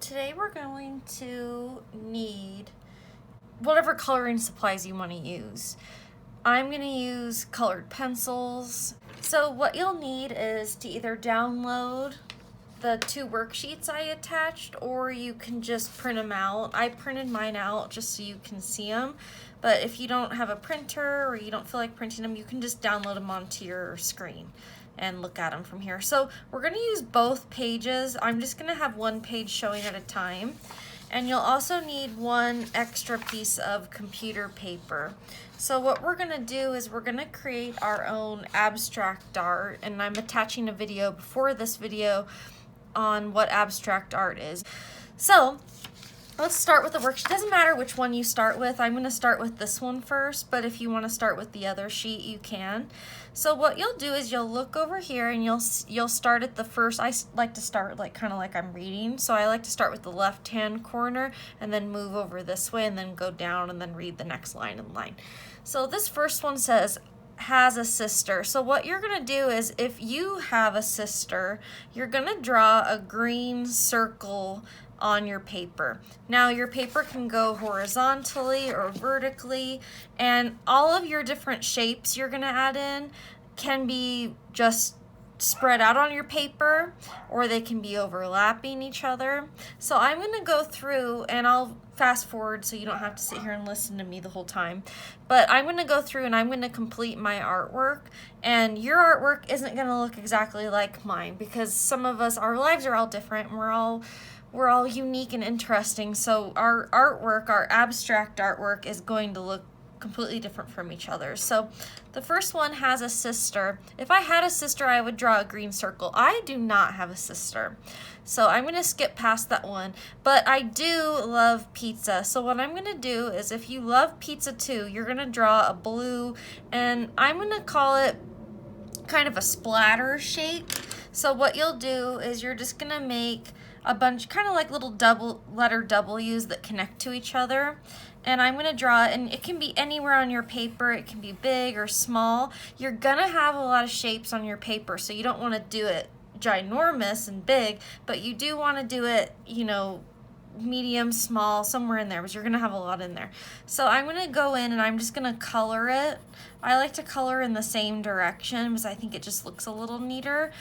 today we're going to need whatever coloring supplies you want to use. I'm going to use colored pencils. So what you'll need is to either download the 2 worksheets I attached, or you can just print them out. I printed mine out just so you can see them, but if you don't have a printer or you don't feel like printing them, you can just download them onto your screen and look at them from here. So we're going to use both pages. I'm just going to have one page showing at a time. And you'll also need 1 extra piece of computer paper. So what we're going to do is we're going to create our own abstract art, and I'm attaching a video before this video on what abstract art is. So let's start with the worksheet. It doesn't matter which one you start with. I'm going to start with this one first, but if you want to start with the other sheet, you can. So what you'll do is you'll look over here and you'll start at the first. I like to start kind of like I'm reading. So I like to start with the left-hand corner and then move over this way and then go down and then read the next line in line. So this first one says, has a sister. So what you're going to do is, if you have a sister, you're going to draw a green circle on your paper. Now your paper can go horizontally or vertically, and all of your different shapes you're going to add in can be just spread out on your paper, or they can be overlapping each other. So I'm going to go through, and I'll fast forward so you don't have to sit here and listen to me the whole time, but I'm going to go through and I'm going to complete my artwork, and your artwork isn't going to look exactly like mine, because some of us, our lives are all different, and we're all unique and interesting. So our artwork, our abstract artwork, is going to look completely different from each other. So the first one has a sister. If I had a sister, I would draw a green circle. I do not have a sister, so I'm going to skip past that one. But I do love pizza. So what I'm going to do is, if you love pizza too, you're going to draw a blue, and I'm going to call it kind of a splatter shape. So what you'll do is you're just going to make a bunch, kind of like little double letter W's that connect to each other. And I'm going to draw it, and it can be anywhere on your paper. It can be big or small. You're going to have a lot of shapes on your paper, so you don't want to do it ginormous and big, but you do want to do it, you know, medium, small, somewhere in there, because you're going to have a lot in there. So I'm going to go in and I'm just going to color it. I like to color in the same direction because I think it just looks a little neater.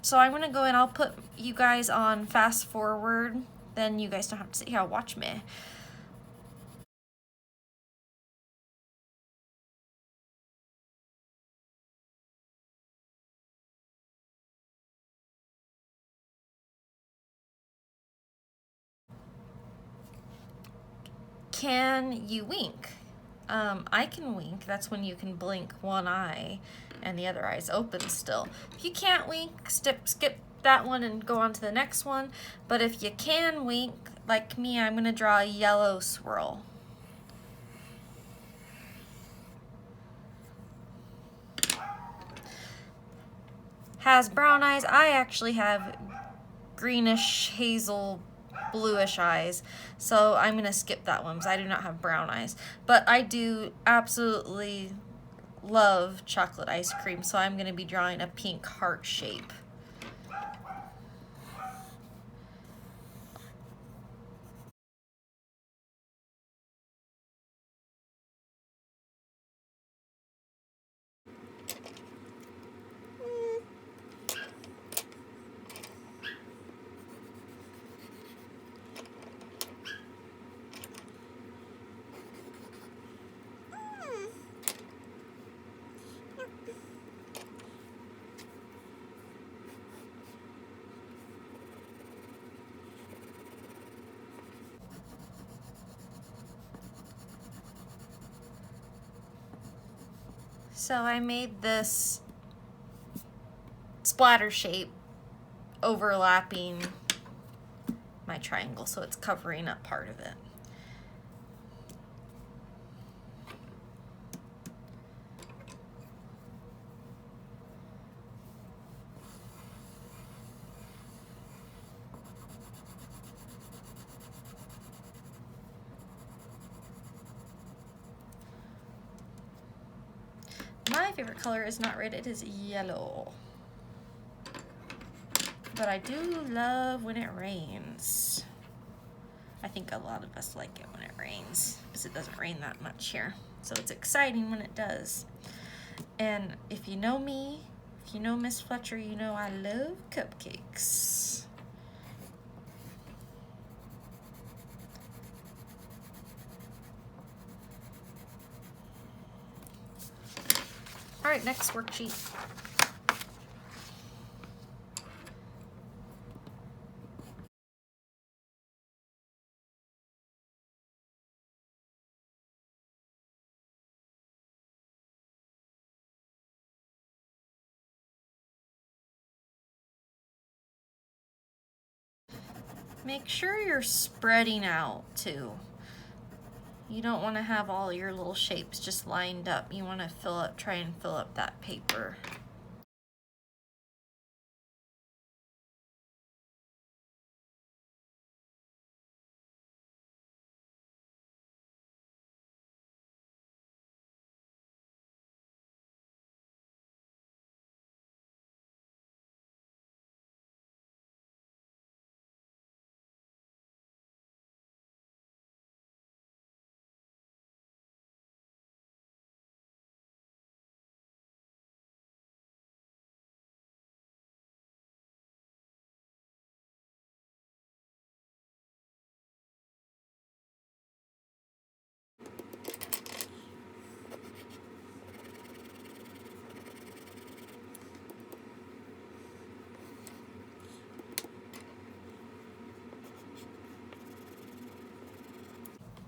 So I'm going to go in, I'll put you guys on fast forward, then you guys don't have to sit here, watch me. Can you wink? I can wink. That's when you can blink one eye and the other eye's open still. If you can't wink, skip that one and go on to the next one. But if you can wink, like me, I'm going to draw a yellow swirl. Has brown eyes. I actually have greenish hazel bluish eyes, so I'm gonna skip that one because I do not have brown eyes, but I do absolutely love chocolate ice cream, so I'm gonna be drawing a pink heart shape. So I made this splatter shape overlapping my triangle, so it's covering up part of it. My favorite color is not red, it is yellow. but I do love when it rains. I think a lot of us like it when it rains because it doesn't rain that much here. So it's exciting when it does. And if you know me, if you know Miss Fletcher, you know I love cupcakes. All right, next worksheet. Make sure you're spreading out too. You don't want to have all your little shapes just lined up. You want to try and fill up that paper.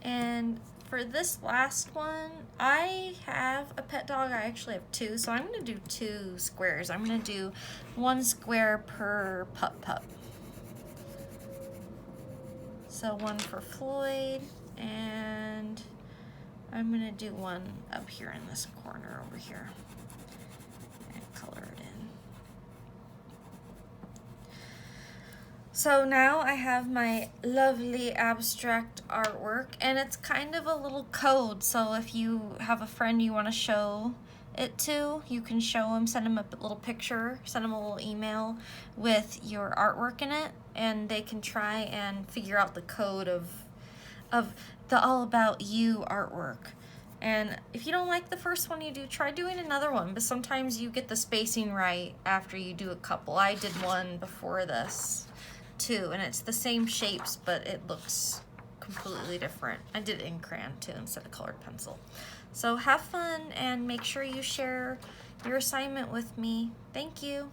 And for this last one, I have a pet dog. I actually have two, so I'm going to do 2 squares. I'm going to do 1 square per pup. So 1 for Floyd, and I'm going to do 1 up here in this corner over here and color it in. So now I have my lovely abstract artwork, and it's kind of a little code. So if you have a friend you want to show it to, you can show them, send them a little picture, send them a little email with your artwork in it, and they can try and figure out the code of the All About You artwork. And if you don't like the first one you do, try doing another one, but sometimes you get the spacing right after you do a couple. I did one before this too, and it's the same shapes, but it looks completely different. I did it in crayon too instead of colored pencil. So have fun and make sure you share your assignment with me. Thank you.